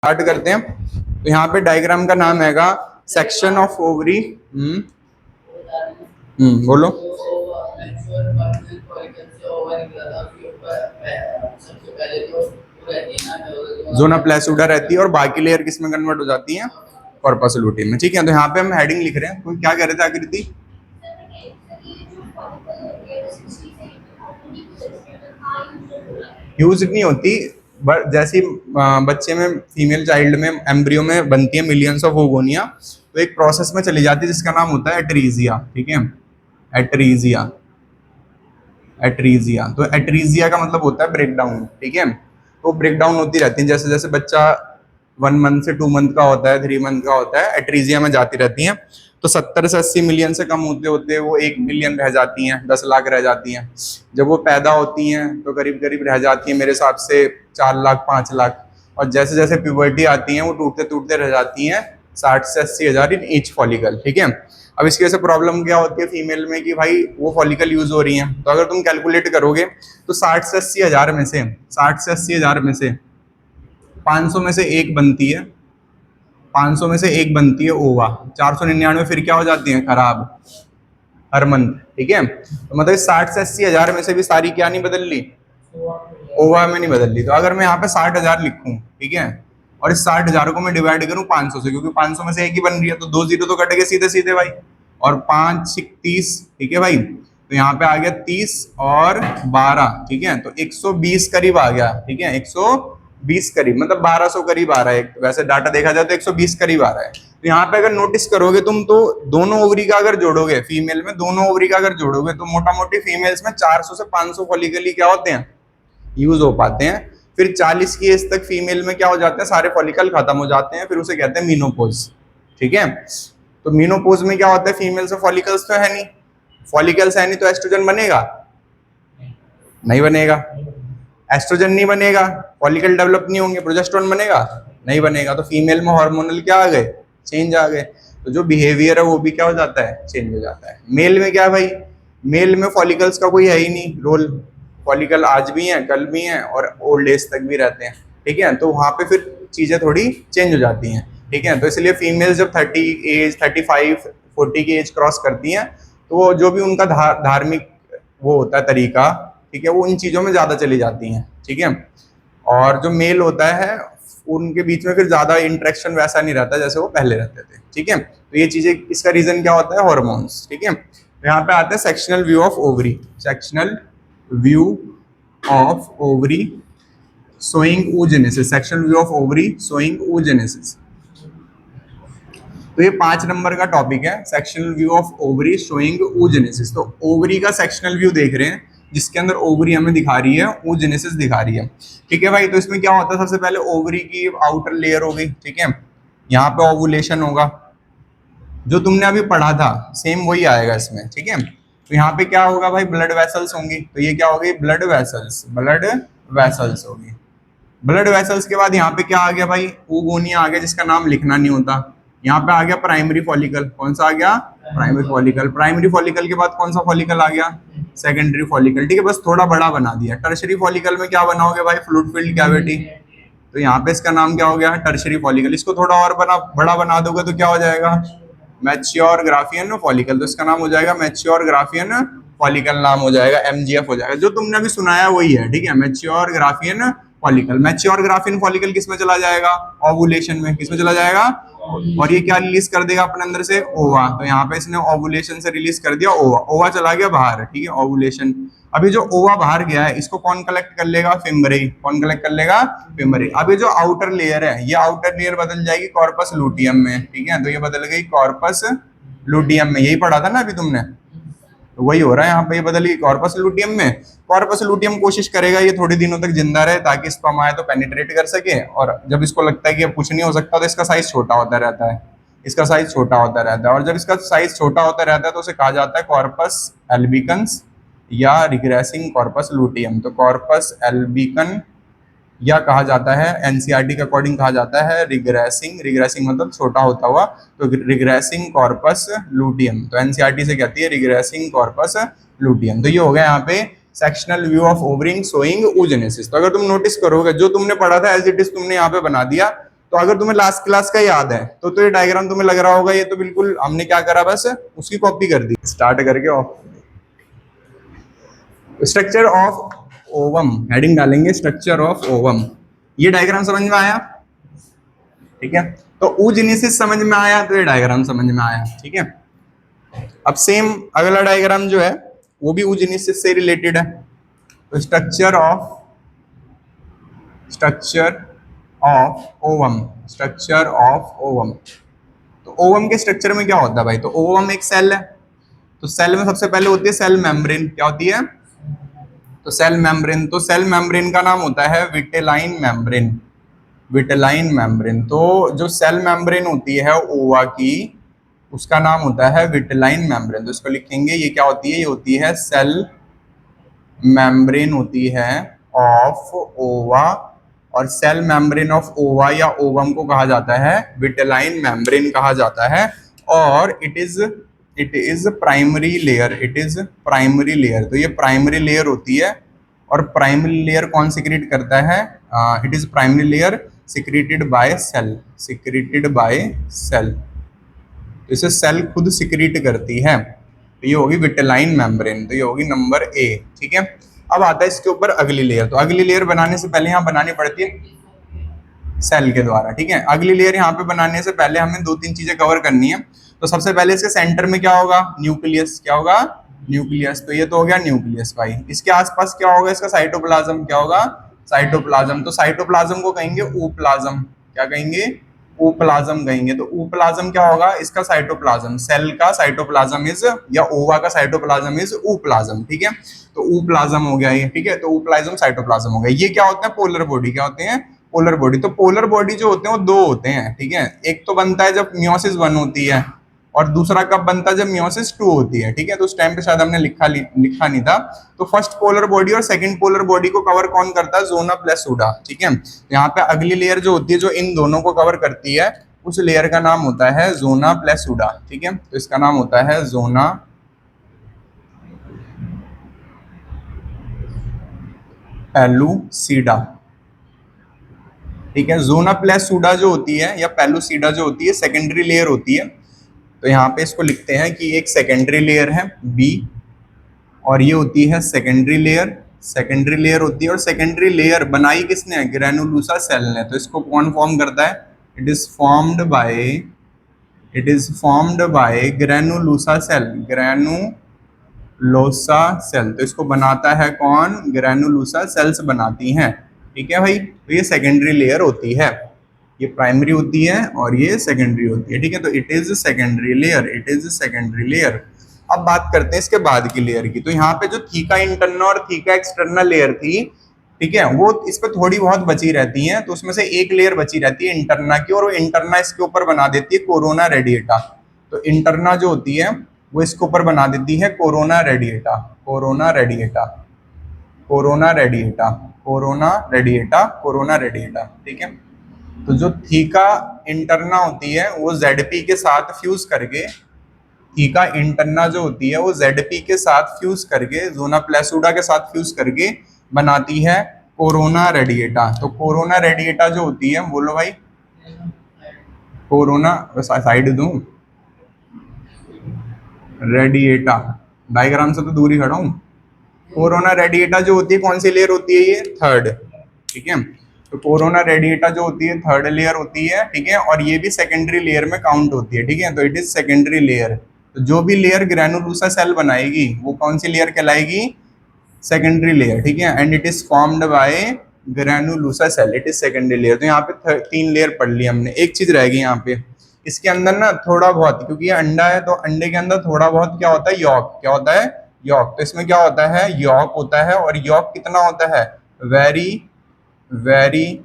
Start करते हैं। तो यहाँ पे डायग्राम का नाम हैगा सेक्शन ऑफ ओवरी। बोलो। जोना प्लेसूडा रहती है और बाकी लेयर किस में कन्वर्ट हो जाती है? कॉर्पस लूटियम में। ठीक है, तो यहाँ पे हम हेडिंग लिख रहे हैं। तो क्या कह रहे थे आकृति? ह्यूज नहीं होती, जैसी बच्चे में, फीमेल चाइल्ड में, एम्ब्रियो में बनती है मिलियंस ऑफ ओगोनिया, तो एक प्रोसेस में चली जाती है जिसका नाम होता है एट्रीजिया। ठीक है, एट्रीजिया। एट्रीजिया, तो एट्रीजिया का मतलब होता है ब्रेकडाउन। ठीक है, तो ब्रेकडाउन होती रहती है जैसे जैसे बच्चा 1 मंथ से 2 मंथ का होता है, 3 मंथ का होता है, एट्रीजिया में जाती रहती हैं। तो 70 से 80 मिलियन से कम होते होते वो 1 मिलियन रह जाती हैं, 10 लाख रह जाती हैं। जब वो पैदा होती हैं तो करीब करीब रह जाती है मेरे हिसाब से 4 लाख 5 लाख, और जैसे जैसे प्यूबर्टी आती है वो टूटते टूटते रह जाती हैं 60 से 80 हजार इन ईच फॉलिकल। ठीक है, अब इसकी वजह से प्रॉब्लम क्या होती है फीमेल में कि भाई वो फॉलिकल यूज हो रही है, तो अगर तुम कैलकुलेट करोगे तो 60 से 80 हजार में से 500 में से एक बनती है, 500 में से एक बनती है ओवा, 499 फिर क्या हो जाती है? खराब, हर मंथ। ठीक है, तो मतलब 60 से 80 हजार में से भी सारी क्या नहीं बदल ली? ओवा में नहीं बदल ली। तो अगर मैं यहाँ पे 60,000 लिखूं, ठीक है, और इस 60,000 को मैं डिवाइड करूं 500 से, क्योंकि 500 में से एक ही बन रही है, तो 2 जीरो तो कटेंगे सीधे सीधे भाई, और 5 6 30। ठीक है भाई, तो यहाँ पे आ गया 30 और 12। ठीक है, तो 120 करीब आ गया। ठीक है, 120 करीब, मतलब 1200 करीब आ रहा है। वैसे डाटा देखा जाए तो 120 करीब आ रहा है। तो यहाँ पे अगर नोटिस करोगे तुम, तो दोनों ओवरी का अगर जोड़ोगे, फीमेल में दोनों ओवरी का अगर जोड़ोगे, तो मोटा मोटी फीमेल्स में 400 से 500 फॉलिकल क्या होते हैं? यूज हो पाते हैं। फिर 40 की एज तक फीमेल में क्या हो जाते हैं? सारे फॉलिकल खत्म हो जाते हैं, फिर उसे कहते हैं मीनोपोज। ठीक है, तो मीनोपोज में क्या होता है? फीमेल से फॉलिकल्स तो है नहीं, फॉलिकल्स है नहीं, तो एस्ट्रोजन बनेगा? नहीं बनेगा। एस्ट्रोजन नहीं बनेगा, फॉलिकल डेवलप नहीं होंगे, प्रोजेस्टेरोन बनेगा? नहीं बनेगा। तो फीमेल में हार्मोनल क्या आ गए? चेंज आ गए। तो जो बिहेवियर है वो भी क्या हो जाता है? चेंज हो जाता है। मेल में क्या भाई? मेल में फॉलिकल्स का कोई है ही नहीं रोल, फॉलिकल आज भी हैं, कल भी हैं, और ओल्ड एज तक भी रहते हैं। ठीक है, तो वहां पे फिर चीजें थोड़ी चेंज हो जाती हैं। ठीक है, तो इसलिए फीमेल्स जब 30 एज 35 40 की एज क्रॉस करती हैं, तो वो जो भी उनका धार्मिक वो होता है तरीका, ठीक है, वो इन चीजों में ज्यादा चली जाती हैं। ठीक है, और जो मेल होता है उनके बीच में फिर ज्यादा इंटरेक्शन वैसा नहीं रहता जैसे वो पहले रहते थे। ठीक है, तो ये चीजें, इसका रीजन क्या होता है? हॉर्मोन्स। ठीक है, तो यहाँ पे आते हैं sectional view of ovary. Sectional view of ovary showing oogenesis। Sectional view of ovary showing oogenesis। तो ये 5 नंबर का टॉपिक है, sectional view of ovary showing oogenesis। तो ओवरी का सेक्शनल व्यू देख रहे हैं, जिसके अंदर ओवरी हमें दिखा रही है, oogenesis दिखा रही है। ठीक है भाई, तो इसमें क्या होता है? सबसे पहले ओवरी की आउटर लेयर हो गई। ठीक है, यहाँ पे ओवुलेशन होगा, जो तुमने अभी पढ़ा था सेम वही आएगा इसमें। ठीक है, तो यहाँ पे क्या होगा भाई? ब्लड वेसल्स होंगी। तो ये क्या हो गई? Blood vessels. ब्लड वेसल्स होगी। ब्लड वेसल्स के बाद यहाँ पे क्या आ गया भाई? oogonia आ गया, जिसका नाम लिखना नहीं होता। यहाँ पे आ गया प्राइमरी फॉलिकल। कौन सा आ गया? Primary follicle. प्राइमरी फॉलिकल के बाद कौन सा फॉलिकल आ गया? Secondary follicle. ठीक है, बस थोड़ा बड़ा बना दिया। टर्शरी फॉलिकल में क्या बनाओगे भाई? Fluid filled cavity. तो यहाँ पे इसका नाम क्या हो गया? Tertiary follicle. इसको थोड़ा और बड़ा बना दोगे तो क्या हो जाएगा? Mature Graafian follicle. तो इसका नाम हो जाएगा मैच्योर ग्राफियन फॉलिकल, नाम हो जाएगा, MGF हो जाएगा। जो तुमने अभी सुनाया वही है। ठीक है, mature Graafian follicle. Mature Graafian follicle किस में चला जाएगा? ओवुलेशन में। किस में चला जाएगा? और ये क्या रिलीज कर देगा अपने अंदर से? ओवा। तो यहाँ पे इसने ओवुलेशन से रिलीज कर दिया ओवा। ओवा चला गया बाहर। ठीक है, ओवुलेशन। अभी जो ओवा बाहर गया है, इसको कौन कलेक्ट कर लेगा? फिम्बरी। कौन कलेक्ट कर लेगा? फिम्बरी। अभी जो आउटर लेयर है, ये आउटर लेयर बदल जाएगी कॉर्पस लूटियम में। ठीक है, तो ये बदल गई कॉर्पस लूटियम में। यही पढ़ा था ना अभी तुमने, तो वही हो रहा है यहाँ पे, ये बदल गई कॉर्पस लूटियम में। कॉर्पस लूटियम कोशिश करेगा ये थोड़ी दिनों तक जिंदा रहे, ताकि स्पर्म आए तो पेनिट्रेट कर सके, और जब इसको लगता है कि अब कुछ नहीं हो सकता तो इसका साइज छोटा होता रहता है। इसका साइज छोटा होता रहता है, और जब इसका साइज छोटा होता रहता है तो उसे कहा जाता है कॉर्पस एल्बिकन्स या रिग्रेसिंग कॉर्पस लूटियम। तो कॉर्पस एल्बिकन या कहा जाता है, एनसीईआरटी के अकॉर्डिंग कहा जाता है रिग्रेसिंग। रिग्रेसिंग मतलब छोटा होता हुआ, तो रिग्रेसिंग कॉर्पस लूटियम। तो एनसीईआरटी से कहती है रिग्रेसिंग कॉर्पस लूटियम। तो ये हो गया यहाँ पे sectional view of ovary showing oogenesis। तो अगर तुम नोटिस करोगे जो तुमने पढ़ा था एज इट इज तुमने यहाँ पे बना दिया, तो अगर तुम्हें लास्ट क्लास का याद है तो ये डायग्राम तुम्हें लग रहा होगा ये तो बिल्कुल हमने क्या करा, बस उसकी कॉपी कर दी। स्टार्ट करके of structure of ovum, heading डालेंगे स्ट्रक्चर ऑफ ओवम। ये डायग्राम समझ में आया, ठीक है। तो oogenesis समझ में आया तो ये डायग्राम समझ में आया, ठीक है। अब सेम अगला डायग्राम जो है वो भी oogenesis से रिलेटेड है। तो स्ट्रक्चर ऑफ ओवम। तो ओवम के स्ट्रक्चर में क्या होता है भाई, तो ओवम एक सेल है। तो सेल में सबसे पहले होती है सेल मेम्ब्रेन। क्या होती है, तो सेल मेम्ब्रेन। तो सेल मेम्ब्रेन का नाम होता है विटेलाइन मेम्ब्रेन। तो जो सेल मेम्ब्रेन होती है ओवा की, उसका नाम होता है विटेलाइन मेम्ब्रेन। तो इसको लिखेंगे, ये क्या होती है, ये होती है सेल मेम्ब्रेन होती है ऑफ ओवा। और सेल मेम्ब्रेन ऑफ ओवा या ओवम को कहा जाता है विटेलाइन मेम्ब्रेन कहा जाता है। और इट इज प्राइमरी लेयर। तो ये प्राइमरी लेयर होती है। और प्राइमरी लेयर कौन सिक्रीट करता है, it is primary layer secreted by cell. तो इसे सेल खुद सिक्रीट करती है। तो ये होगी विटेलाइन मेम्ब्रेन। तो ये होगी नंबर ए, ठीक है। अब आता है इसके ऊपर अगली लेयर। तो अगली लेयर बनाने से पहले यहाँ बनानी पड़ती है सेल के द्वारा, ठीक है। अगली लेयर यहाँ पे बनाने से पहले हमें 2-3 चीजें कवर करनी है। तो सबसे पहले इसके सेंटर में क्या होगा, न्यूक्लियस। क्या होगा, न्यूक्लियस। तो ये तो हो गया न्यूक्लियस भाई। इसके आसपास क्या होगा, इसका साइटोप्लाज्म। क्या होगा, साइटोप्लाज्म। तो साइटोप्लाज्म को कहेंगे ऊप्लाज्म। क्या कहेंगे, ऊप्लाज्म कहेंगे। तो ऊप्लाज्म क्या होगा, इसका साइटोप्लाज्म। सेल का साइटोप्लाज्म इज, या ओवा का साइटोप्लाज्म इज ऊप्लाज्म, ठीक है। तो ऊप्लाज्म हो गया ये, ठीक है। तो ऊप्लाज्म साइटोप्लाज्म हो गया। ये क्या होते हैं, पोलर बॉडी। क्या होते हैं, पोलर बॉडी। तो पोलर बॉडी जो होते हैं वो 2 होते हैं, ठीक है। एक तो बनता है जब मियोसिस 1 होती है, और दूसरा कब बनता है, जब मियोसिस 2 होती है, ठीक है। तो उस टाइम पे शायद हमने लिखा नहीं था। तो फर्स्ट पोलर बॉडी और सेकंड पोलर बॉडी को कवर कौन करता है, ज़ोना प्लैसूडा, ठीक है। तो यहाँ पे अगली लेयर जो होती है जो इन दोनों को कवर करती है, उस लेयर का नाम होता है ज़ोना प्लैसूडा, ठीक है। तो इसका नाम होता है ज़ोना पेलुसिडा, ठीक है। ज़ोना प्लैसूडा जो होती है या पेलुसिडा जो होती है सेकेंडरी लेयर होती है। तो यहाँ पे इसको लिखते हैं कि एक सेकेंडरी लेयर है बी, और ये होती है सेकेंडरी लेयर होती है। और सेकेंडरी लेयर बनाई किसने है, ग्रेनुलोसा सेल ने। तो इसको कौन फॉर्म करता है, it is formed by granulosa cell. तो इसको बनाता है कौन, ग्रेनुलोसा सेल्स बनाती हैं, ठीक है भाई। तो ये सेकेंडरी लेयर होती है, ये प्राइमरी होती है और ये सेकेंडरी होती है, ठीक है। तो इट इज सेकेंडरी लेयर। अब बात करते हैं इसके बाद की लेयर की। तो यहाँ पे जो थीका इंटरना और थीका एक्सटर्ना लेयर थी, ठीक है, वो इस पे थोड़ी बहुत बची रहती हैं। तो उसमें से एक लेयर बची रहती है इंटरना की, और वो इंटरना इसके ऊपर बना देती है कोरोना रेडिएटा। तो इंटरना जो होती है वो इसके ऊपर बना देती है कोरोना रेडिएटा, ठीक है। तो जो थीका इंटरना होती है वो ZP के साथ फ्यूज करके, थीका इंटरना जो होती है वो ZP के साथ फ्यूज करके, ज़ोना प्लैसूडा के साथ फ्यूज करके बनाती है कोरोना रेडिएटा। तो कोरोना रेडिएटा जो होती है, बोलो भाई, कोरोना साइड दूं, रेडिएटा डायग्राम से तो दूर ही खड़ा हूं। कोरोना रेडिएटा जो होती है कौन सी लेयर होती है, ये थर्ड, ठीक है। तो कोरोना रेडिएटा जो होती है थर्ड लेयर होती है, ठीक है। और ये भी सेकेंडरी लेयर में काउंट होती है, ठीक है। तो इट इज सेकेंडरी लेयर। तो जो भी लेयर ग्रेनुलोसा सेल बनाएगी वो कौन सी लेयर कहलाएगी, सेकेंडरी लेयर, ठीक है। And it is formed by granulosa cell, it is secondary layer. तो यहाँ पे 3 लेयर पढ़ ली हमने। एक चीज रहेगी यहाँ पे, इसके अंदर ना थोड़ा बहुत, क्योंकि ये अंडा है तो अंडे के अंदर थोड़ा बहुत क्या होता है, यॉक। क्या होता है, यॉक। तो इसमें क्या होता है, यॉक होता है। और यॉक कितना होता है, वेरी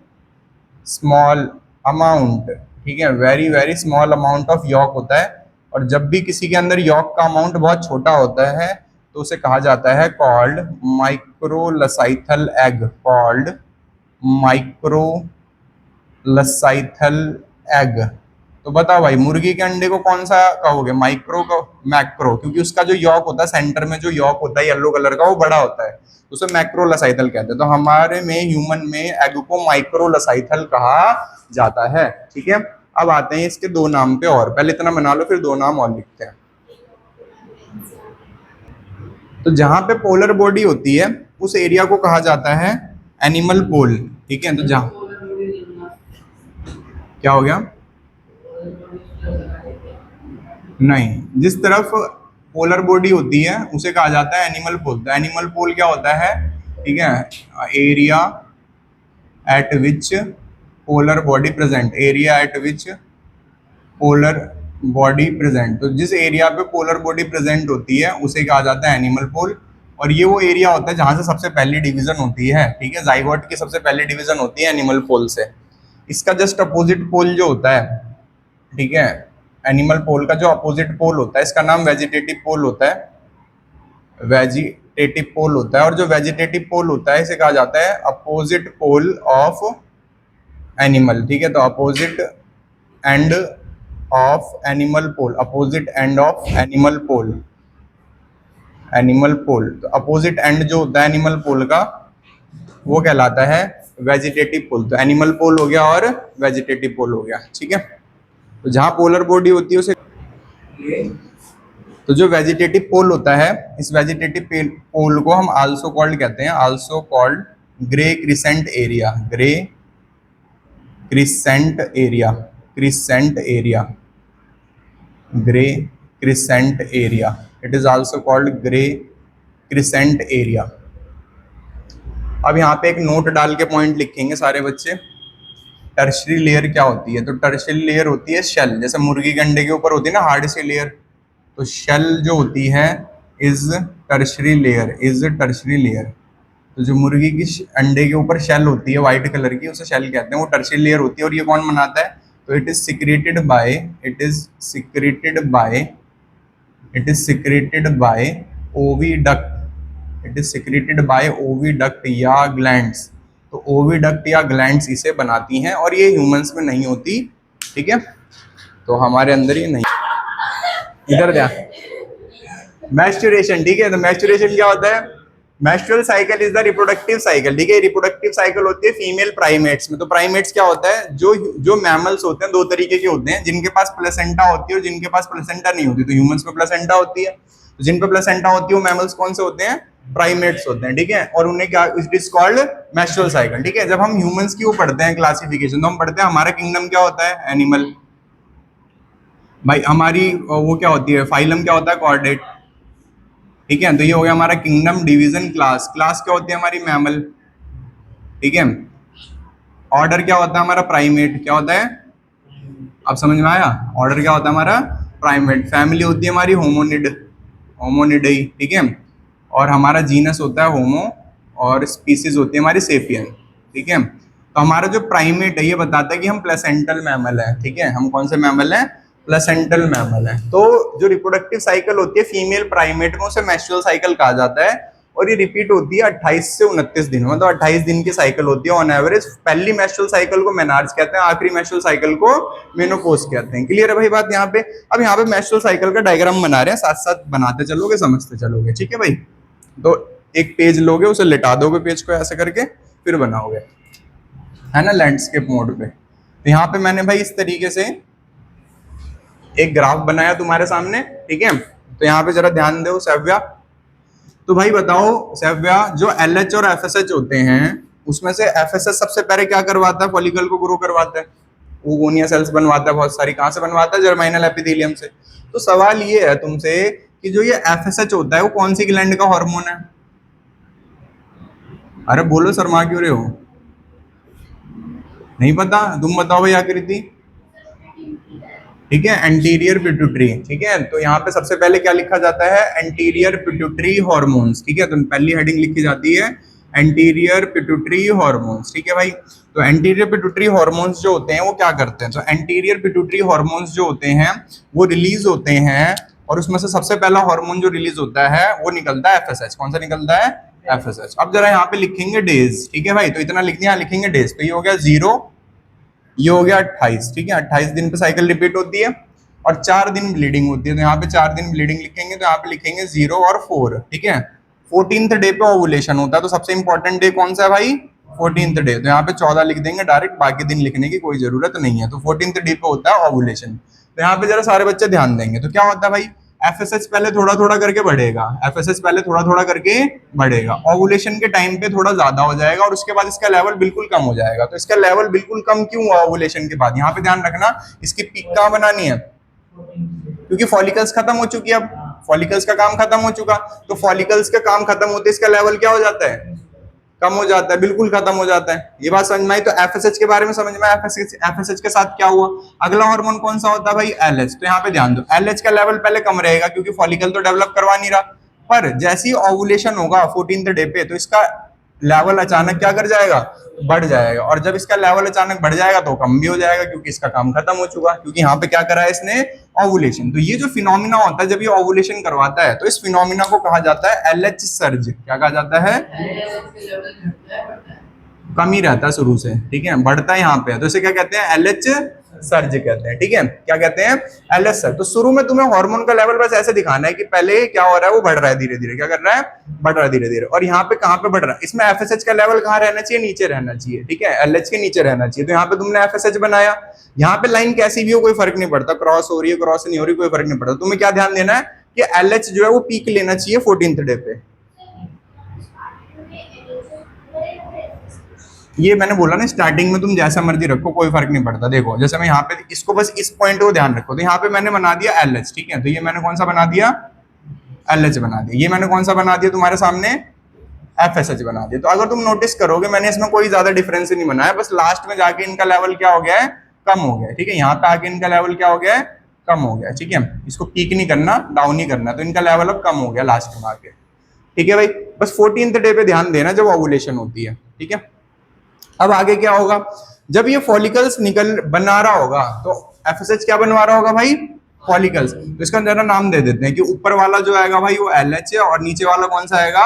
स्मॉल अमाउंट, ठीक है। Very small amount of York होता है। और जब भी किसी के अंदर यॉक का अमाउंट बहुत छोटा होता है तो उसे कहा जाता है कॉल्ड माइक्रोलसाइथल एग, तो बताओ भाई, मुर्गी के अंडे को कौन सा कहोगे, माइक्रो का मैक्रो? क्योंकि उसका जो यॉक होता है, सेंटर में जो यॉक होता है येलो कलर का, वो बड़ा होता है, तो उसे मैक्रोलसाइथल कहते हैं। तो हमारे में, ह्यूमन में, एग को माइक्रोलसाइथल कहा जाता है। ठीक है, अब आते हैं इसके दो नाम पे, और पहले इतना बना लो फिर दो नाम और लिखते हैं। तो जहां पे पोलर बॉडी होती है उस एरिया को कहा जाता है एनिमल पोल। ठीक है, तो जहां, क्या हो गया? नहीं, जिस तरफ पोलर बॉडी होती है उसे कहा जाता है एनिमल पोल। तो एनिमल पोल क्या होता है? ठीक है, area at which polar body present, area at which polar body present. तो जिस एरिया पे पोलर बॉडी प्रेजेंट होती है उसे कहा जाता है एनिमल पोल। और ये वो एरिया होता है जहां से सबसे पहली डिवीजन होती है। ठीक है, जाइगोट की सबसे पहली डिवीजन होती है एनिमल पोल से। इसका जस्ट अपोजिट पोल जो होता है, ठीक है, एनिमल पोल का जो अपोजिट पोल होता है, इसका नाम वेजिटेटिव पोल होता है, वेजिटेटिव पोल होता है। और जो वेजिटेटिव पोल होता है इसे कहा जाता है अपोजिट पोल ऑफ एनिमल। ठीक है, तो opposite end of animal pole, opposite end of animal pole, animal pole. तो अपोजिट एंड जो होता है एनिमल पोल का वो कहलाता है वेजिटेटिव पोल। तो एनिमल पोल हो गया और वेजिटेटिव पोल हो गया। ठीक है, तो जहां पोलर बॉडी होती है उसे, तो जो वेजिटेटिव पोल होता है, इस वेजिटेटिव पोल को हम आल्सो कॉल्ड कहते हैं, also called grey crescent area, grey crescent area, crescent area, grey crescent area, it is also called grey crescent area. अब यहाँ पे एक नोट डाल के पॉइंट लिखेंगे सारे बच्चे। टर्शरी लेयर क्या होती है? तो टर्शरी लेयर होती है शेल, जैसे मुर्गी के अंडे के ऊपर होती है ना हार्ड सी लेयर, तो शेल जो होती है is tertiary layer, is tertiary layer. तो जो मुर्गी की अंडे के ऊपर शेल होती है व्हाइट कलर की, उसे शेल कहते हैं, वो टर्शरी लेयर होती है। और ये कौन बनाता है? तो it is secreted by, it is secreted by, it is secreted by oviduct, it is secreted by oviduct या ग्लैंड्स। तो ओविडक्ट या ग्लैंड्स इसे बनाती हैं और ये ह्यूमंस में नहीं होती। ठीक है, तो हमारे अंदर ये नहीं। इधर क्या, मैस्टुरेशन। ठीक है, तो मैस्टुरेशन क्या होता है? Menstrual cycle is the reproductive cycle. ठीक है, रिप्रोडक्टिव साइकिल होती है फीमेल प्राइमेट्स में। तो प्राइमेट्स क्या होता है? जो मैमल्स होते हैं दो तरीके के होते हैं, जिनके पास प्लेसेंटा होती है और जिनके पास प्लेसेंटा नहीं होती। तो ह्यूमंस में प्लेसेंटा होती है, तो जिन पे प्लेसेंटा होती है वो मैमल्स कौन से होते हैं? प्राइमेट्स होते हैं। ठीक है, और उन्हें क्या, it is called menstrual cycle. ठीक है, जब हम ह्यूमंस की वो पढ़ते हैं क्लासिफिकेशन, तो हम पढ़ते हैं हमारा किंगडम क्या होता है? एनिमल। भाई हमारी वो क्या होती है? फाइलम क्या होता है? कॉर्डेट। ठीक है, तो ये हो गया हमारा किंगडम। डिवीजन क्लास, क्लास क्या होती है हमारी? मैमल। ठीक है, ऑर्डर क्या होता है हमारा? प्राइमेट। क्या होता है? अब समझ में आया? ऑर्डर क्या होता है हमारा? प्राइमेट। फैमिली होती है हमारी होमोनिड, होमोनिडाई। ठीक है, और हमारा जीनस होता है होमो, और स्पीसीज होती है हमारी सेपियन। ठीक है, तो हमारा जो प्राइमेट है ये बताता है कि हम प्लेसेंटल मैमल है। ठीक है, हम कौन से मैमल हैं? प्लेसेंटल मैमल है। तो जो रिप्रोडक्टिव साइकिल होती है फीमेल प्राइमेट में, उसे मेंस्ट्रुअल साइकिल कहा जाता है। और ये रिपीट होती है 28 से 29 दिन में, तो 28 दिन की साइकिल होती है ऑन एवरेज। पहली मेंस्ट्रुअल साइकिल को मेनार्ज कहते हैं, आखिरी मेंस्ट्रुअल साइकिल को मेनोपॉज कहते हैं। क्लियर है भाई बात यहाँ पे? अब यहाँ पे मेंस्ट्रुअल साइकिल का डायग्राम बना रहे हैं, साथ साथ बनाते चलोगे, समझते चलोगे। ठीक है भाई, तो एक पेज लोगे, उसे लिटा दोगे पेज को ऐसे करके, फिर बनाओगे, है ना, लैंडस्केप मोड पे। तो यहाँ पे मैंने भाई इस तरीके से एक ग्राफ बनाया तुम्हारे सामने। ठीक है, तो यहाँ पे जरा ध्यान दो सव्या। तो भाई बताओ सव्या, जो LH और FSH होते हैं उसमें से FSH सबसे पहले क्या करवाता है? फॉलिकल को ग्रो करवाता है, ओगोनिया सेल्स बनवाता है बहुत सारी। कहाँ से बनवाता है? जर्माइनल एपिथेलियम से। तो सवाल ये है तुमसे कि जो ये FSH होता है वो कौन सी ग्लैंड का हार्मोन है? अरे बोलो, शर्मा क्यों रहे हो? नहीं पता? तुम बताओ भाई आकृति। ठीक है, एंटीरियर पिट्यूटरी। ठीक है, तो यहाँ पे सबसे पहले क्या लिखा जाता है? Anterior pituitary hormones. ठीक है, तो पहली हेडिंग लिखी जाती है एंटीरियर पिट्यूटरी हार्मोन्स। ठीक है भाई, तो एंटीरियर पिट्यूटरी हार्मोन्स जो होते हैं वो क्या करते हैं? तो एंटीरियर पिट्यूटरी हार्मोन्स जो होते हैं वो रिलीज होते हैं, और उसमें से सबसे पहला हार्मोन जो रिलीज होता है वो निकलता है FSH। कौन सा निकलता है? FSH। अब जरा यहाँ पे लिखेंगे डेज। ठीक है भाई, तो इतना लिख दिया, लिखेंगे डेज। तो ये हो गया 0, ये हो गया 28, ठीक है। 28 दिन पे साइकिल रिपीट होती है और 4 दिन ब्लीडिंग होती है, तो यहाँ पे 4 दिन ब्लीडिंग लिखेंगे, तो यहाँ पे लिखेंगे 0 और 4, ठीक है। 14th डे पे ओवुलेशन होता है, तो सबसे इंपॉर्टेंट डे कौन सा है भाई? 14th day. तो यहाँ पे 14 लिख देंगे डायरेक्ट, बाकी दिन लिखने की कोई जरूरत नहीं है। तो 14th डे पे होता है ओवुलेशन। तो यहाँ पे जरा सारे बच्चे ध्यान देंगे, तो क्या होता है भाई, एफएसएच पहले थोड़ा थोड़ा करके बढ़ेगा, एफएसएच पहले थोड़ा थोड़ा करके बढ़ेगा, ओवुलेशन के टाइम पे थोड़ा ज्यादा हो जाएगा और उसके बाद इसका लेवल बिल्कुल कम हो जाएगा। तो इसका लेवल बिल्कुल कम क्यों हुआ ओवुलेशन के बाद? यहाँ पे ध्यान रखना, इसकी पीक कहाँ बनानी है, क्योंकि फॉलिकल्स खत्म हो चुकी है, अब फॉलिकल्स का काम खत्म हो चुका, तो फॉलिकल्स का काम खत्म होते इसका लेवल क्या हो जाता है, कम हो जाता है, बिल्कुल खत्म हो जाता है। ये बात समझ में आई? तो एफएसएच के बारे में समझ में आया, एफएसएच के साथ क्या हुआ। अगला हार्मोन कौन सा होता है भाई? एलएच। तो यहाँ पे ध्यान दो, एलएच का लेवल पहले कम रहेगा क्योंकि फॉलिकल तो डेवलप करवा नहीं रहा, पर जैसे ही ओवुलेशन होगा 14th डे पे, तो इसका लेवल अचानक क्या कर जाएगा, बढ़ जाएगा। और जब इसका लेवल अचानक बढ़ जाएगा तो कम भी हो जाएगा क्योंकि इसका काम खत्म हो चुका, क्योंकि यहाँ पे क्या करा है इसने, ओवुलेशन। तो ये जो फिनोमिना होता है जब ये ओवुलेशन करवाता है, तो इस फिनोमिना को कहा जाता है एलएच सर्ज। क्या कहा जाता है? कम ही रहता है शुरू से, ठीक है, बढ़ता है यहाँ पे, तो इसे क्या कहते हैं, एलएच सर्ज कहते हैं, ठीक है। क्या कहते हैं? LH surge. तो शुरू में तुम्हें हार्मोन का लेवल बस ऐसे दिखाना है कि पहले क्या हो रहा है, वो बढ़ रहा है धीरे धीरे, क्या कर रहा है, बढ़ रहा है धीरे धीरे। और यहाँ पे कहाँ पे बढ़ रहा है, इसमें एफएसएच का लेवल कहाँ रहना चाहिए, नीचे रहना चाहिए, ठीक है, एलएच के नीचे रहना चाहिए। तो यहाँ पे तुमने एफएसएच बनाया, यहाँ पे लाइन कैसी भी हो कोई फर्क नहीं पड़ता, क्रॉस हो रही है क्रॉस नहीं हो रही कोई फर्क नहीं पड़ता। तुम्हें क्या ध्यान देना है कि एलएच जो है वो पीक लेना चाहिए 14th डे पे। ये मैंने बोला ना स्टार्टिंग में, तुम जैसा मर्जी रखो कोई फर्क नहीं पड़ता। देखो जैसे मैं यहाँ पे इसको बस इस पॉइंट को ध्यान रखो, तो यहाँ पे मैंने बना दिया एलएच, ठीक है। तो ये मैंने कौन सा बना दिया, एलएच बना दिया। ये मैंने कौन सा बना दिया तुम्हारे सामने, एफएसएच बना दिया। तो अगर तुम नोटिस करोगे मैंने इसमें कोई ज्यादा डिफरेंस नहीं बनाया, बस लास्ट में जाके इनका लेवल क्या हो गया है, कम हो गया, ठीक है। यहाँ पे आके इनका लेवल क्या हो गया है, कम हो गया, ठीक है। इसको पीक नहीं करना, डाउन नहीं करना, तो इनका लेवल अब कम हो गया लास्ट में आके, ठीक है भाई। बस 14th डे पे ध्यान देना जब ओवुलेशन होती है, ठीक है। अब आगे क्या होगा, जब ये फॉलिकल्स निकल बना रहा होगा, तो एफएसएच क्या बनवा रहा होगा भाई, फॉलिकल्स। तो इसका जरा नाम दे देते हैं कि ऊपर वाला जो आएगा भाई वो एलएच है और नीचे वाला कौन सा आएगा,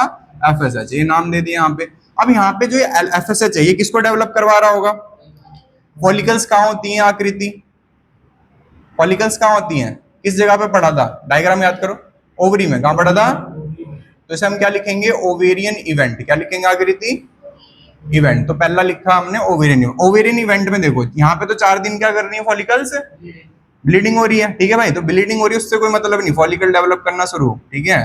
एफएसएच। ये नाम दे दिया यहाँ पे। अब यहाँ पे जो एफएसएच है ये किसको डेवलप करवा रहा होगा, फॉलिकल्स कहाँ होती हैं आकृति, फॉलिकल्स कहाँ होती हैं, किस जगह पे पढ़ा था, डायग्राम याद करो, ओवरी में, कहाँ पढ़ा था। तो इसे हम क्या लिखेंगे, ओवेरियन इवेंट। क्या लिखेंगे आकृति, इवेंट। तो पहला लिखा हमने ओवेरियन। ओवेरियन इवेंट में देखो यहाँ पे तो 4 दिन क्या कर रही है फॉलिकल्स, ब्लीडिंग हो रही है, ठीक है भाई। तो ब्लीडिंग हो रही है उससे कोई मतलब नहीं, फॉलिकल डेवलप करना शुरू, ठीक है।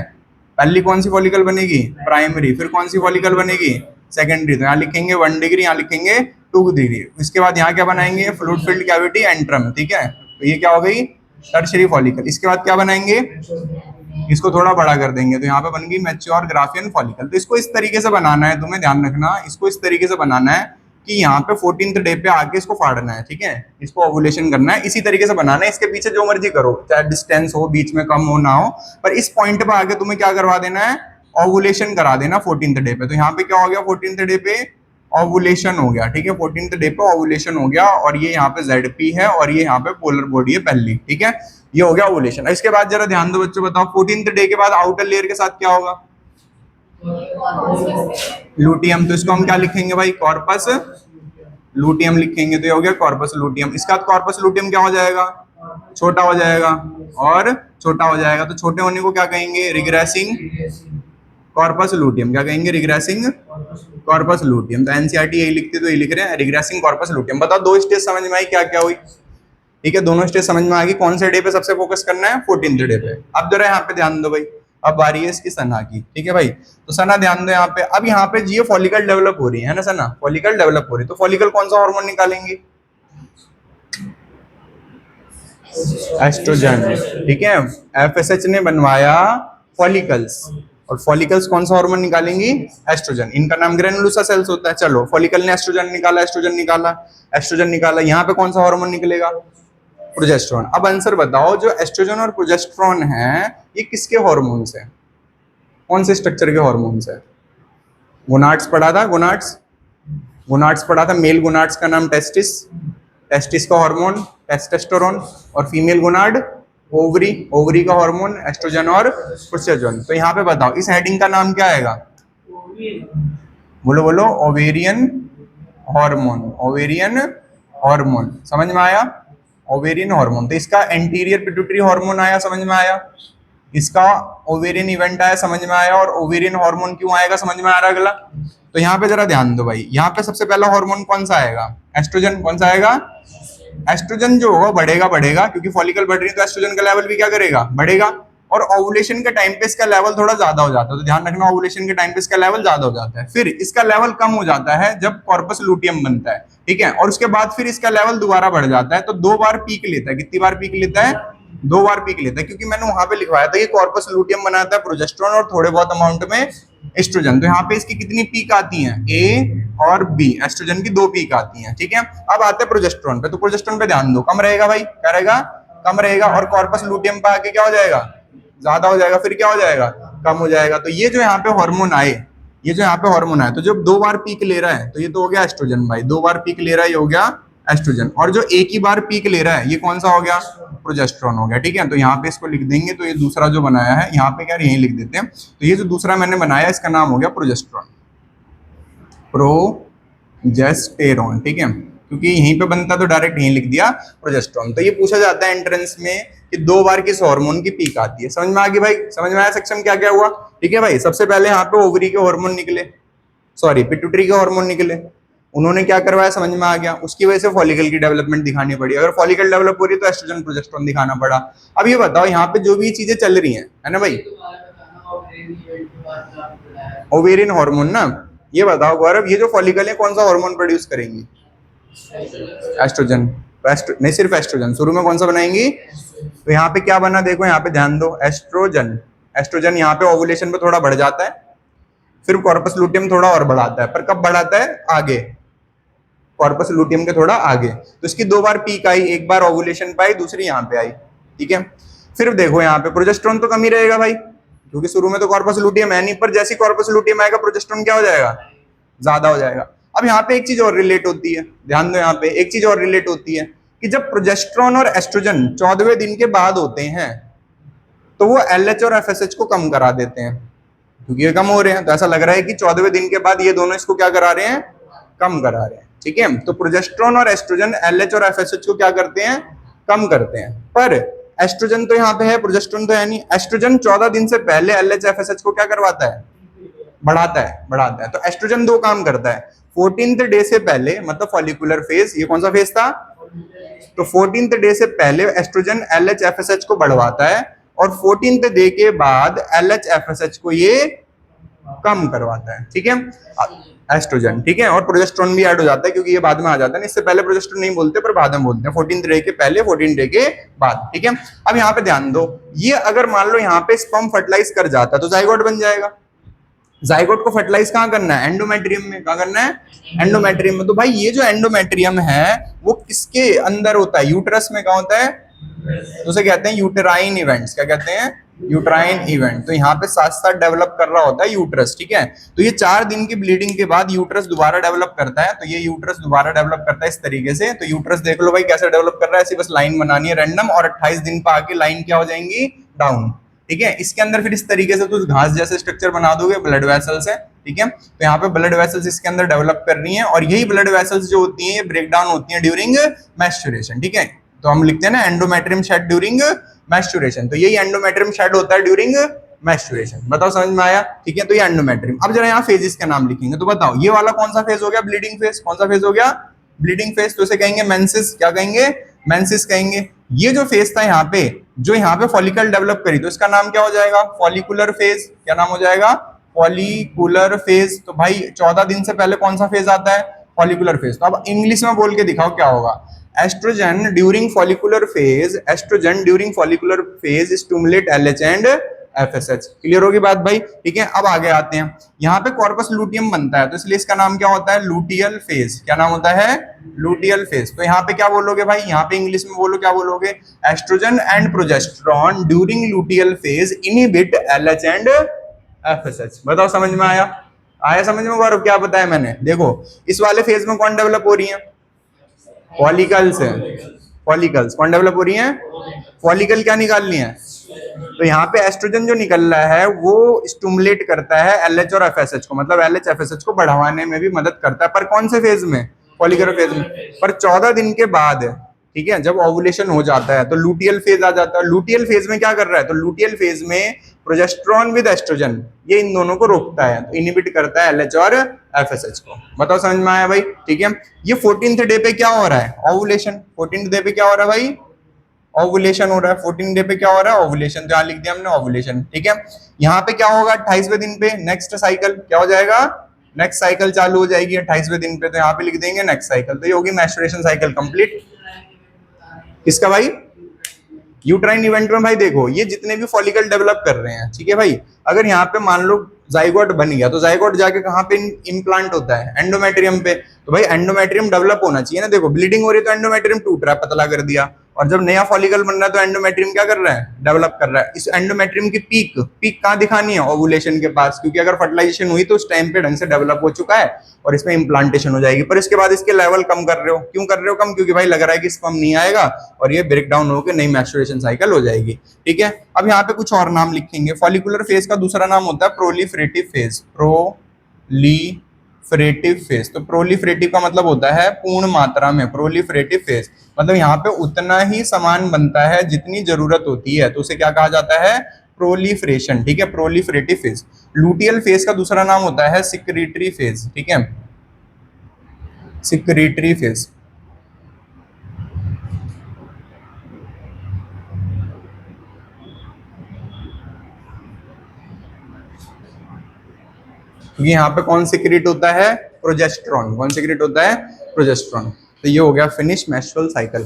पहली कौन सी फॉलिकल बनेगी, प्राइमरी, फिर कौन सी फॉलिकल बनेगी, सेकेंडरी। तो यहाँ लिखेंगे 1 डिग्री, यहाँ लिखेंगे 2 डिग्री। इसके बाद यहाँ क्या बनाएंगे, फ्लूइड फिल्ड कैविटी एंट्रम, ठीक है। तो ये क्या हो गई, टर्शियरी फॉलिकल। इसके बाद क्या बनाएंगे, इसको थोड़ा बड़ा कर देंगे, तो यहाँ पे बन गई मैच्योर ग्राफियन फॉलिकल। तो इसको इस तरीके से बनाना है, तुम्हें ध्यान रखना, इसको इस तरीके से बनाना है कि यहाँ पे 14th डे पे आके इसको फाड़ना है, ठीक है। इसको ओवुलेशन करना है, इसी तरीके से बनाना है। इसके पीछे जो मर्जी करो, चाहे डिस्टेंस हो बीच में कम हो ना हो, पर इस पॉइंट पे आके तुम्हें क्या करवा देना है, ओवुलेशन करा देना 14th डे पे। तो यहाँ पे क्या हो गया, 14th डे पे ओवुलेशन हो गया, ठीक है। 14th डे पे ओवुलेशन हो गया और ये यहाँ पे ZP है और ये यहाँ पे पोलर बॉडी है पहली, ठीक है। ये हो गया ओवुलेशन। इसके बाद जरा ध्यान दो बच्चों, बताओ 14th डे के बाद आउटर लेयर के साथ क्या होगा, लूटियम। तो इसको हम क्या लिखेंगे भाई, कॉर्पस लूटियम लिखेंगे। तो ये हो गया कॉर्पस लूटियम। इसका कॉर्पस लूटियम क्या हो जाएगा, छोटा हो जाएगा और छोटा हो जाएगा। तो छोटे होने को क्या कहेंगे, रिग्रेसिंग कॉर्पस लूटियम। क्या कहेंगे, रिग्रेसिंग कॉर्पस लूटियम। तो एनसीईआरटी यही लिखती है, तो ये लिख रहे हैं रिग्रेसिंग कॉर्पस लूटियम। बताओ 2 स्टेज समझ में आई, क्या क्या हुई, ठीक है। दोनों स्टेज समझ में आ गई, कौन से डे पे सबसे फोकस करना है, 14th डे पे। अब जरा यहाँ पे ध्यान दो भाई, अब बारी है इसकी सना की, ठीक है भाई। तो सना ध्यान दो यहाँ पे, अब यहाँ पे जी फॉलिकल डेवलप हो रही है ना सना, फॉलिकल डेवलप हो रही है। तो फॉलिकल कौन सा हार्मोन निकालेंगे, एस्ट्रोजन, ठीक है। एफएसएच ने बनवाया फॉलिकल्स और फॉलिकल्स कौन सा हार्मोन निकालेंगी, एस्ट्रोजन। इनका नाम ग्रेनुलोसा सेल्स होता है। चलो फॉलिकल ने एस्ट्रोजन निकाला, एस्ट्रोजन निकाला, एस्ट्रोजन निकाला। यहाँ पे कौन सा हार्मोन निकलेगा, प्रोजेस्टेरोन। अब आंसर बताओ, जो एस्ट्रोजन और प्रोजेस्टेरोन है ये किसके हार्मोन्स हैं, कौन से स्ट्रक्चर के हार्मोन्स है। गोनाड्स पढ़ा था, गोनाड्स, गोनाड्स पढ़ा था। मेल गोनाड्स का नाम टेस्टिस, टेस्टिस का हार्मोन टेस्टोस्टेरोन, और फीमेल गोनाड ओवरी, ओवरी का हार्मोन एस्ट्रोजन और प्रोजेस्टेरोन। तो यहाँ पे बताओ इस हेडिंग का नाम क्या आएगा, बोलो बोलो, ओवेरियन हार्मोन, ओवेरियन हार्मोन, समझ में आया, ओवेरियन हार्मोन। तो इसका एंटीरियर पिट्यूटरी हार्मोन आया, समझ में आया, इसका ओवेरियन इवेंट आया, समझ में आया, और ओवेरियन हार्मोन क्यों आएगा समझ में आ रहा है अगला। तो यहाँ पे जरा ध्यान दो भाई, यहाँ पे सबसे पहला हार्मोन कौन सा आएगा, एस्ट्रोजन। कौन सा आएगा, एस्ट्रोजन जो होगा बढ़ेगा बढ़ेगा, क्योंकि फॉलिकल बढ़ रही है तो एस्ट्रोजन का लेवल भी क्या करेगा, बढ़ेगा। और ओवुलेशन के टाइम पे इसका लेवल थोड़ा ज्यादा हो जाता है, तो ध्यान रखना ओवुलेशन के टाइम पे इसका लेवल ज्यादा हो जाता है। फिर इसका लेवल कम हो जाता है जब कॉर्पस लूटियम बनता है, ठीक है, और उसके बाद फिर इसका लेवल दोबारा बढ़ जाता है। तो 2 बार पीक लेता है, कितनी बार पीक लेता है, 2 बार पीक लेता है, क्योंकि मैंने वहां पे लिखवाया था कि कॉर्पस लूटियम बनाता है प्रोजेस्टेरोन और थोड़े बहुत अमाउंट में एस्ट्रोजन। तो यहाँ पे इसकी कितनी पीक आती हैं, ए और बी, एस्ट्रोजन की 2 पीक आती हैं, ठीक है। अब आते हैं प्रोजेस्टेरोन पे, तो प्रोजेस्टेरोन पे ध्यान दो, कम रहेगा भाई, क्या रहेगा, कम रहेगा, और कॉर्पस लूटियम पे आके क्या हो जाएगा, ज्यादा हो जाएगा, फिर क्या हो जाएगा, कम हो जाएगा। तो ये जो यहाँ पे हार्मोन आए, ये जो यहाँ पे हार्मोन आए, तो जब 2 बार पीक ले रहा है तो ये तो हो गया एस्ट्रोजन भाई, 2 बार पीक ले रहा है, ये हो गया एस्ट्रोजन। और जो एक ही बार पीक ले रहा है ये कौन सा हो गया, प्रोजेस्टेरोन हो गया, ठीक है। तो यहाँ पे इसको लिख देंगे, तो ये दूसरा जो बनाया है यहाँ पे क्या यही लिख देते हैं। तो ये जो दूसरा मैंने बनाया इसका नाम हो गया प्रोजेस्टेरोन, प्रोजेस्टेरोन, ठीक है, क्योंकि यहीं पे बनता तो डायरेक्ट यहीं लिख दिया प्रोजेस्टेरोन। तो ये पूछा जाता है एंट्रेंस में कि 2 बार किस हार्मोन की पीक आती है, समझ में आ गई भाई, समझ में आया सेक्शन क्या क्या हुआ, ठीक है भाई। सबसे पहले यहाँ पे ओवरी के हार्मोन निकले, सॉरी पिट्यूटरी के हार्मोन निकले, उन्होंने क्या करवाया समझ में आ गया, उसकी वजह से फॉलिकल की डेवलपमेंट दिखानी पड़ी, अगर फॉलिकल डेवलप हो रही है तो एस्ट्रोजन प्रोजेस्टेरोन दिखाना पड़ा। अब ये बताओ यहाँ पे जो भी चीजें चल रही हैं, है ना भाई, ओवेरियन हार्मोन ना, ये बताओ गौरव, ये जो फॉलिकल है कौन सा हार्मोन प्रोड्यूस करेंगी, एस्ट्रोजन, नहीं सिर्फ एस्ट्रोजन, शुरू में कौन सा बनाएंगी। तो यहाँ पे क्या बना देखो, यहाँ पे ध्यान दो, एस्ट्रोजन, एस्ट्रोजन यहाँ पे ओवुलेशन पे थोड़ा बढ़ जाता है, फिर कॉर्पस लूटियम थोड़ा और बढ़ाता है, पर कब बढ़ाता है, आगे, कॉर्पस लूटियम के थोड़ा आगे। तो इसकी 2 बार पीक आई, एक बार ओवुलेशन पे आई, दूसरी यहाँ पे आई, ठीक है। फिर देखो यहाँ पे प्रोजेस्टेरोन तो कम ही रहेगा भाई, क्योंकि शुरू में तो कॉर्पस लूटियम है नहीं, पर जैसे कॉर्पस लूटियम आएगा प्रोजेस्टेरोन क्या हो जाएगा, ज्यादा हो जाएगा। अब यहाँ पे एक चीज और रिलेट होती है, ध्यान दो, यहाँ पे एक चीज और रिलेट होती है कि जब प्रोजेस्टेरोन और एस्ट्रोजन 14वें दिन के बाद होते हैं तो वो LH और FSH को कम करा देते हैं, क्योंकि ये कम हो रहे हैं। तो ऐसा लग रहा है कि 14वें दिन के बाद ये दोनों इसको क्या करा रहे हैं, कम करा रहे हैं, ठीक है। तो प्रोजेस्टेरोन और एस्ट्रोजन LH और FSH को क्या करते हैं, कम करते हैं। पर एस्ट्रोजन तो यहाँ पे है, प्रोजेस्टेरोन तो है नहीं। एस्ट्रोजन 14 दिन से पहले LH FSH को क्या करवाता है, बढ़ाता है, बढ़ाता है। तो एस्ट्रोजन 2 काम करता है, 14th डे से पहले, मतलब फॉलिकुलर फेज, ये कौन सा फेज था, तो 14th डे से पहले एस्ट्रोजन LH FSH को बढ़वाता है, और 14th डे के बाद LH FSH को ये कम करवाता है, ठीक है, एस्ट्रोजन, ठीक है। और प्रोजेस्टेरोन भी ऐड हो जाता है, क्योंकि ये बाद में आ जाता है, इससे पहले प्रोजेस्टेरोन नहीं बोलते पर बाद में बोलते हैं, 14th डे के पहले, 14 डे के बाद, ठीक है। अब यहाँ पे ध्यान दो, ये अगर मान लो यहाँ पे स्पर्म फर्टिलाइज कर जाता है तो जाइगोट बन जाएगा। जाइगोट को फर्टिलाइज कहाँ करना है, एंडोमेट्रियम में, कहाँ करना है, एंडोमेट्रियम में। तो भाई ये जो एंडोमेट्रियम है वो किसके अंदर होता है, यूट्रस में, कहाँ होता है, तो उसे कहते हैं यूटेराइन इवेंट्स, क्या कहते हैं, यूट्राइन इवेंट। तो यहाँ पे साथ साथ डेवलप कर रहा होता है यूट्रस, ठीक है। तो ये 4 दिन की ब्लीडिंग के बाद यूट्रस दोबारा डेवलप करता है, तो ये यूट्रस दोबारा डेवलप करता है इस तरीके से। तो यूट्रस देख लो भाई कैसे डेवलप कर रहा है, ऐसी बस लाइन बनानी है रैंडम, और 28 दिन पर आके लाइन क्या हो जाएंगी, डाउन, ठीक है। इसके अंदर फिर इस तरीके से कुछ घास जैसे स्ट्रक्चर बना दोगे, ब्लड वेसल्स है, ठीक है। तो यहाँ पे ब्लड वेसल्स इसके अंदर डेवलप कर रही हैं, और यही ब्लड वेसल्स जो होती हैं ये ब्रेक डाउन होती हैं ड्यूरिंग मैस्चुरेशन, ठीक है। तो हम लिखते हैं ना एंडोमेट्रियम शेड ड्यूरिंग मैस्चुरेशन, तो यही एंडोमेट्रियम शेड होता है ड्यूरिंग मैस्चुरेशन। बताओ समझ में आया, ठीक है। तो ये एंडोमेट्रियम। अब जरा यहाँ फेजेस का नाम लिखेंगे, तो बताओ ये वाला कौन सा फेज हो गया, ब्लीडिंग फेज, कौन सा फेज हो गया, ब्लीडिंग फेज। तो इसे कहेंगे मेंसिस, क्या कहेंगे, मेंसिस कहेंगे। ये जो फेज था यहाँ पे, जो यहाँ पे फॉलिकल डेवलप करी, तो इसका नाम क्या हो जाएगा, फॉलिकुलर फेज, क्या नाम हो जाएगा, फॉलिकुलर फेज। तो भाई 14 दिन से पहले कौन सा फेज आता है, फॉलिकुलर फेज। तो अब इंग्लिश में बोल के दिखाओ क्या होगा, oestrogen during follicular phase, oestrogen during follicular phase stimulate LH and FSH। Clear होगी बात भाई, ठीक है। अब आगे आते हैं, यहाँ पे कॉर्पस लूटियम बनता है, तो इसलिए इसका नाम क्या होता है, लूटियल फेज। क्या नाम होता है, लूटियल फेज। तो यहाँ पे क्या बोलोगे भाई, यहाँ पे इंग्लिश में बोलो, क्या बोलोगे, oestrogen and progesterone during luteal phase inhibit LH and FSH। बताओ समझ में आया, आया समझ में गौरव, क्या बताया मैंने। देखो इस वाले फेज में कौन डेवलप हो रही है, फॉलिकल्स है, फॉलिकल्स कौन डेवलप हो रही है, फॉलिकल क्या निकालनी है। तो यहाँ पे एस्ट्रोजन जो निकल रहा है वो स्टिमुलेट करता है LH और FSH को, मतलब LH FSH को बढ़ाने में भी मदद करता है, पर कौन से फेज में, फॉलिकुलर फेज में। पर 14 दिन के बाद, ठीक है, जब ओवुलेशन हो जाता है तो लुटियल फेज आ जाता है। लुटियल फेज में क्या कर रहा है, तो लुटियल फेज में प्रोजेस्टेरॉन विद एस्ट्रोजन ये इन दोनों को रोकता है, तो इनहिबिट करता है एलएच और एफएसएच को। बताओ समझ में आया भाई? ठीक है, ये 14th डे पे क्या हो रहा है, ओवुलेशन। 14th डे पे क्या हो रहा है भाई, ओवुलेशन हो रहा है। 14 डे पे क्या हो रहा है, ओवुलेशन। तो यहाँ लिख दिया हमने ओवुलेशन, ठीक है। यहाँ पे क्या होगा 28वें दिन पे, नेक्स्ट साइकिल क्या हो जाएगा, नेक्स्ट साइकिल चालू हो जाएगी 28वें दिन पे, तो यहाँ पे लिख देंगे नेक्स्ट साइकिल। तो ये होगी मैस्टुरेशन साइकिल कंप्लीट। किसका भाई, यूट्राइन इवेंट में भाई देखो ये जितने भी फॉलिकल डेवलप कर रहे हैं, ठीक है भाई, अगर यहाँ पे मान लो जाइगोट बन गया तो जाइगोट जाके कहाँ पे इम्प्लांट होता है, एंडोमेट्रियम पे। तो भाई एंडोमेट्रियम डेवलप होना चाहिए ना। देखो ब्लीडिंग हो रही है तो एंडोमेट्रियम टूट रहा है, पतला कर दिया, और जब नया फॉलिकल बन रहा है तो एंडोमेट्रियम क्या कर रहा है, डेवलप कर रहा है। इस एंडोमेट्रियम की पीक कहाँ दिखानी है, ओवुलेशन के पास, क्योंकि अगर फर्टिलाइजेशन हुई तो उस टाइम पे ढंग से डेवलप हो चुका है और इसमें इम्प्लांटेशन हो जाएगी। पर इसके बाद इसके लेवल कम कर रहे हो, क्यों कर रहे हो कम, क्योंकि भाई लग रहा है कि स्पर्म नहीं आएगा और ये ब्रेक डाउन होकर नई मैच्योरेशन साइकिल हो जाएगी, ठीक है। अब यहाँ पे कुछ और नाम लिखेंगे। फॉलिकुलर फेज का दूसरा नाम होता है प्रोलिफरेटिव फेज, प्रोलिफरेटिव फेज। तो प्रोलिफरेटिव का मतलब होता है पूर्ण मात्रा में, प्रोलिफरेटिव फेज मतलब यहाँ पे उतना ही सामान बनता है जितनी जरूरत होती है, तो उसे क्या कहा जाता है, प्रोलिफरेशन, ठीक है, प्रोलिफरेटिव फेज। लुटियल फेज का दूसरा नाम होता है सिक्रीटरी फेज, ठीक है, सिक्रीटरी फेज। क्योंकि यहाँ पे कौन सिक्रेट होता है, प्रोजेस्टेरॉन। कौन सिक्रेट होता है, प्रोजेस्टेरॉन। तो ये हो गया फिनिश मेंस्ट्रुअल साइकिल।